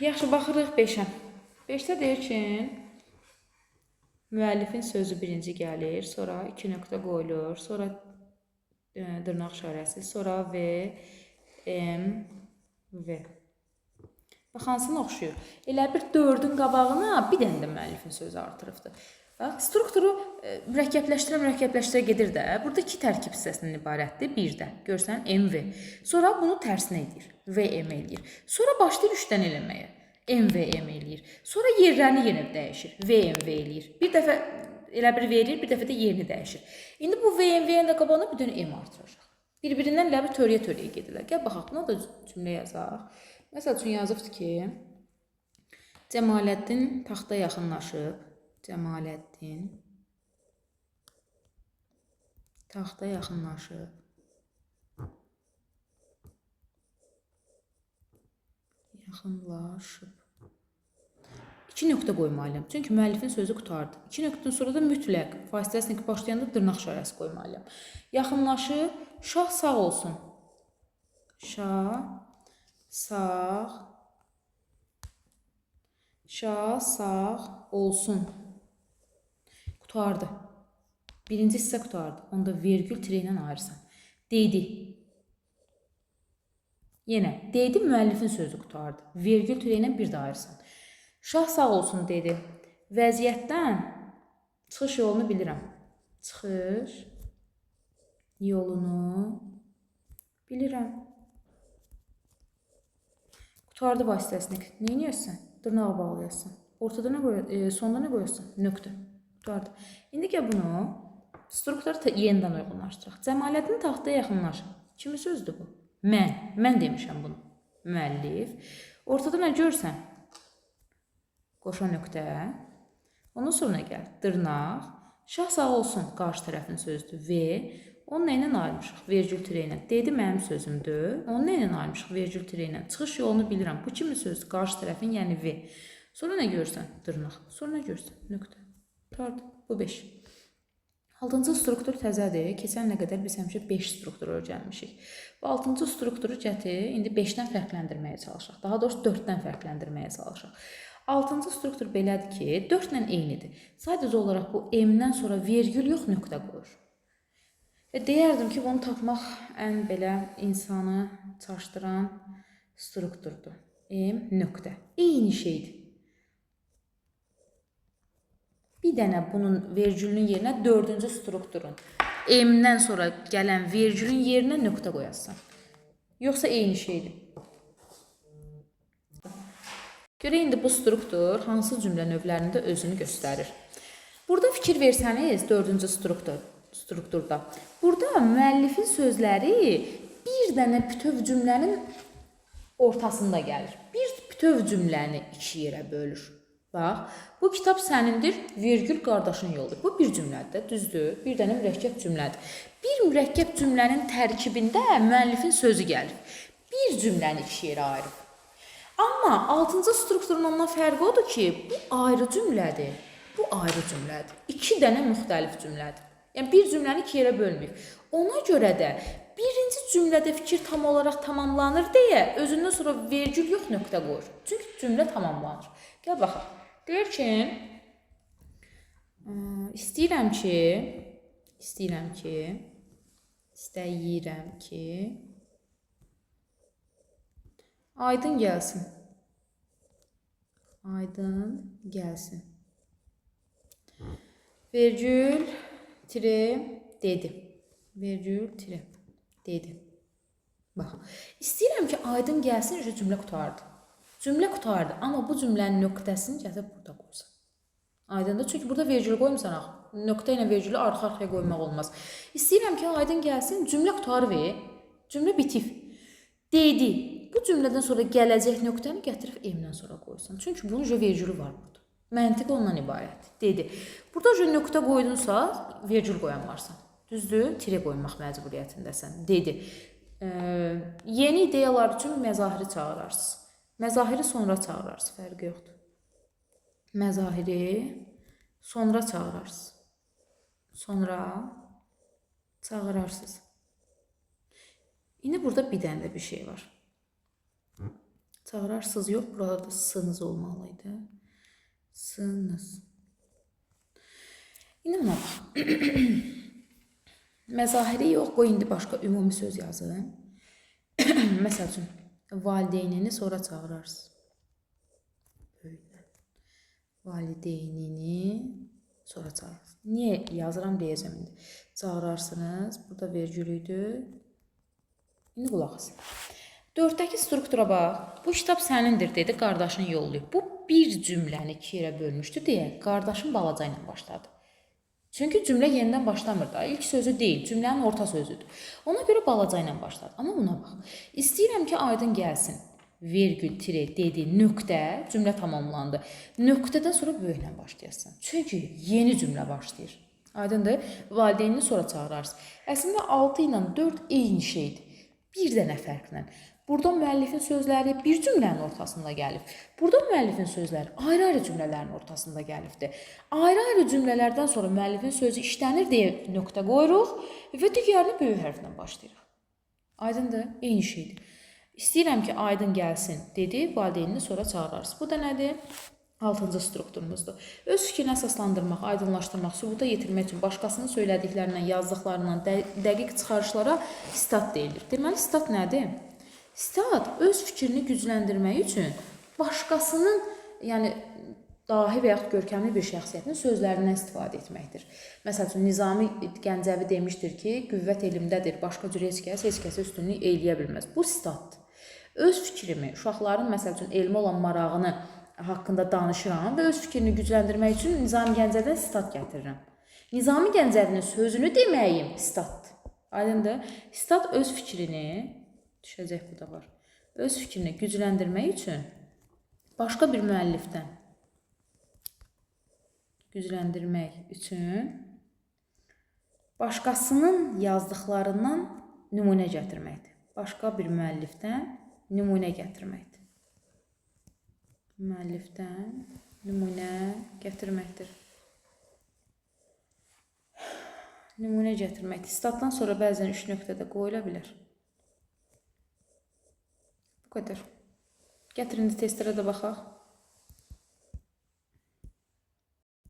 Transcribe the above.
Yaxşı, baxırıq 5-ə. 5-də deyir ki, müəllifin sözü birinci gəlir, sonra 2 nöqtə qoyulur, sonra dırnaq işarəsi, sonra V, M, V. Bax, hansını oxşuyur? Elə bir 4-ün qabağına bir dənə də müəllifin sözü artırıbdır. Bax, strukturu mürəkkəbləşdirə gedir də. Burada 2 tərkib hissəsindən ibarətdir. 1-də. Görsən, MV. Sonra bunu tərsinə edir. VM eləyir. Sonra başlayır 3-dən eləməyə. MVM eləyir. Sonra yerlərini yenə dəyişir. VMV eləyir. Bir dəfə elə bir verir, bir dəfə də yerini dəyişir. İndi bu VMV-nin də qabağına bir dənə M artıracaq. Bir-birindən elə bir törəyə gedirlər. Gəl baxaq, buna da cümlə yazaq. Məsəl üçün yazıbdır ki, Cəmaləddin taxta yaxınlaşıb. Cəmaləddin taxta yaxınlaşıb. Yaxınlaşıb. 2 nöqtə qoymalıyam. Çünki müəllifin sözü qutardı. 2 nöqtədən sonra da mütləq vasitəsini başlayanda dırnaq işarəsi qoymalıyam. Yaxınlaşıb. Şah sağ olsun. Şah sağ olsun. Qutardı. Birinci hissə qutardı. Onda vergül tire ilə ayırsan. Dedi. Yenə, dedi müəllifin sözü qutardı. Vergül tire ilə bir də ayırsan. Şah sağ olsun dedi. Vəziyyətdən çıxış yolunu bilirəm. Çıxış yolunu bilirəm. Qutardı vasitəsini. Nə edirsən? Dırnağı bağlayasın. Ortada nə qoyasın? Sonda nə qoyasın? Nöqtə. Qutardı. İndi gəl bunu struktura yenidən uyğunlaşdıraq. Cəmaləddin taxtaya yaxınlaşır. Kimin sözdür bu? Mən demişəm bunu. Müəllif. Ortada nə görsən? Qoşa nöqtə. Ondan sonra gəl. Dırnaq. Şah sağ olsun. Qarşı tərəfin sözdür. V. Onu nə ilə ayırmışıq? Vergül tire ilə. Dedi mənim sözümdür. Onu nə ilə ayırmışıq? Vergül tire ilə. Çıxış yolunu bilirəm. Bu kimin sözdür? Qarşı tərəfin, yəni V. Sonra nə görsən? Dırnaq. Sonra nə görsən? Nöqtə. Qutardı. Bu 5. 6-cı struktur təzədir. Keçən nə qədər biz həmişə 5 strukturu öyrənmişik. Bu 6-cı strukturu gətir, indi 5-dən fərqləndirməyə çalışaq. Daha doğrusu 4-dən fərqləndirməyə çalışaq. 6-cı struktur belədir ki, 4 ilə eynidir. Sadəcə olaraq bu M-dən sonra vergül yox, nöqtə qoyur. Deyərdim ki, bunu tapmaq ən belə insanı çaşdıran strukturdur. M, nöqtə. Eyni şeydir. Bir dənə bunun vergülünün yerinə 4-cü strukturun M-dən sonra gələn vergülün yerinə nöqtə qoyasın. Yoxsa eyni şeydir. Görək indi bu struktur hansı cümlə növlərində özünü göstərir. Burada fikir versəniz 4-cü strukturda. Burada müəllifin sözləri bir dənə bütöv cümlənin ortasında gəlir. Bir bütöv cümləni 2 yerə bölür. Bax, bu kitab sənindir, vergül qardaşın yoldur. Bu bir cümlədir, düzdür? Bir dənə mürəkkəb cümlədir. Bir mürəkkəb cümlənin tərkibində müəllifin sözü gəlir. Bir cümləni 2 yerə ayırır. Amma 6-cı strukturun ondan fərqi odur ki, bu ayrı cümlədir. Bu ayrı cümlədir. 2 dənə müxtəlif cümlədir. Yəni, bir cümləni 2 yerə bölməyib. Ona görə də birinci cümlədə fikir tam olaraq tamamlanır deyə özündən sonra vergül yox, nöqtə qoyur. Çünki cümlə tamamlanır. Gəl baxaq. Deyir ki, istəyirəm ki, aydın gəlsin. Vergül tire dedi. Bax, istəyirəm ki, aydın gəlsin, cümlə qutardı. Amma bu cümlənin nöqtəsini gətirib burada qoysan. Aydındır, çünki burada vergül qoymuşsan, nöqtə ilə vergülü arxa-arxaya qoymaq olmaz. İstəyirəm ki, aydın gəlsin, cümlə qutarı ver, cümlə bitif. Dedi. Bu cümlədən sonra gələcək nöqtəni gətirib M-dən sonra qoysan. Çünki bunun vergülü var burada. Məntiq ondan ibarətdir. Dedi. Burada nöqtə qoydunsa, vergül qoyanlarsan. Düzdür? Tire qoymaq məcburiyyətindəsən. Dedi. Yeni ideyalar üçün məzahiri çağırarsınız. Məzahiri sonra çağırarsınız. Fərqi yoxdur. Məzahiri sonra çağırarsınız. İndi burada bir dənə də bir şey var. Çağırarsınız yox, burada da sınız olmalıydı. Sınız. İndi buna bax. Məzahiri yox, qoy indi başqa ümumi söz yazın. Məsəl üçün, valideynini sonra çağırarsınız. Böyükdən. Valideynini sonra çağırarsınız. Niyə yazıram deyəcəm indi. Çağırarsınız, burada vergülüydü. İndi qulaq asın. 4-dəki struktura bax. Bu kitab sənindir dedi, qardaşın yollayıb. Bu bir cümləni 2 yerə bölmüşdü deyə qardaşın balaca ilə başladı. Çünki cümlə yenidən başlamır da. İlk sözü deyil, cümlənin orta sözüdür. Ona görə balaca ilə başladı. Amma buna bax. İstəyirəm ki, aydın gəlsin. Vergül, tire, dedi, nöqtə, cümlə tamamlandı. Nöqtədən sonra böyüklə başlayasın. Çünki yeni cümlə başlayır. Aydındır? Valideynini sonra çağırarsın. Əslində 6 ilə 4 eyni şeydir. Bir dənə fərqlə. Burada müəllifin sözləri bir cümlənin ortasında gəlib. Burada müəllifin sözləri ayrı-ayrı cümlələrin ortasında gəlibdir. Ayrı-ayrı cümlələrdən sonra müəllifin sözü işlənir deyə nöqtə qoyuruq və digərini böyük hərflə başlayırıq. Aydındır? Eyni şeydir. İstəyirəm ki, aydın gəlsin dedi, valideynini sonra çağırarsın. Bu da nədir? 6-cı strukturumuzdur. Öz fikrini əsaslandırmaq, aydınlaşdırmaq, sübuta yetirmək üçün başqasının söylədiklərindən, yazdıqlarından dəqiq çıxarışlara sitat deyilir. Deməli, sitat nədir? Sitat öz fikrini gücləndirmək üçün başqasının, yəni dahi və yaxud görkəmli bir şəxsiyyətin sözlərindən istifadə etməkdir. Məsəl üçün, Nizami Gəncəvi demişdir ki, qüvvət elmdədir, başqa cür heç kəsə üstünlük eləyə bilməz. Bu sitatdır. Öz fikrimi, uşaqların məsəl üçün elmə olan marağını haqqında danışıram və öz fikrini gücləndirmək üçün Nizami Gəncəvidən sitat gətirirəm. Nizami Gəncəvinin sözünü deməyim sitatdır. Aydındır? Sitat öz fikrini, düşəcək bu da var, öz fikrini gücləndirmək üçün başqa bir müəllifdən başqasının yazdıqlarından nümunə gətirməkdir. Başqa bir müəllifdən nümunə gətirməkdir. Nümunə gətirməkdir. Sitatdan sonra bəzən 3 nöqtədə qoyula bilər. Bu qədər. Gətirin də testlərə də baxaq.